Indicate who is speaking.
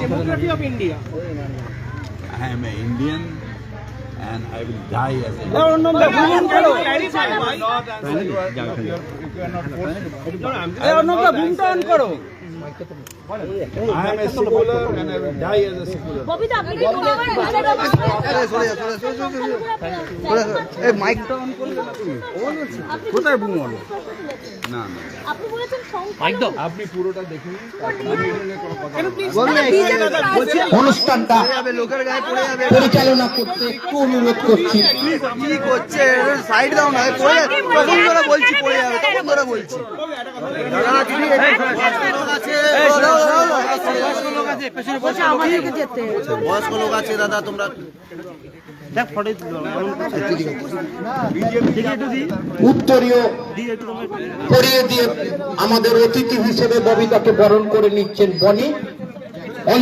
Speaker 1: Democracy of India.
Speaker 2: I am an Indian and I will die as an
Speaker 1: No,
Speaker 2: Indian.
Speaker 1: clarify why.
Speaker 2: I am a secular and I will die as a secular.
Speaker 3: Babita আপনি কি
Speaker 4: মাইকটা on করলে না তুমি কোথায় broom হলো
Speaker 2: না না
Speaker 3: আপনি বলেছেন একদম
Speaker 2: আপনি পুরোটা দেখুন
Speaker 5: অনুষ্ঠানটা পরিচালনা করতে একটু অনুরোধ করছি।
Speaker 4: কি করছে সাইড দাও না পড়ে প্রথম করে বলছি পড়ে যাবে তখন করে বলছি বয়স্ক লোক আছে দাদা তোমরা
Speaker 5: উত্তরীয় করিয়ে দিয়ে আমাদের অতিথি হিসেবে ববিতাকে বরণ করে নিচ্ছেন বনি। অনেক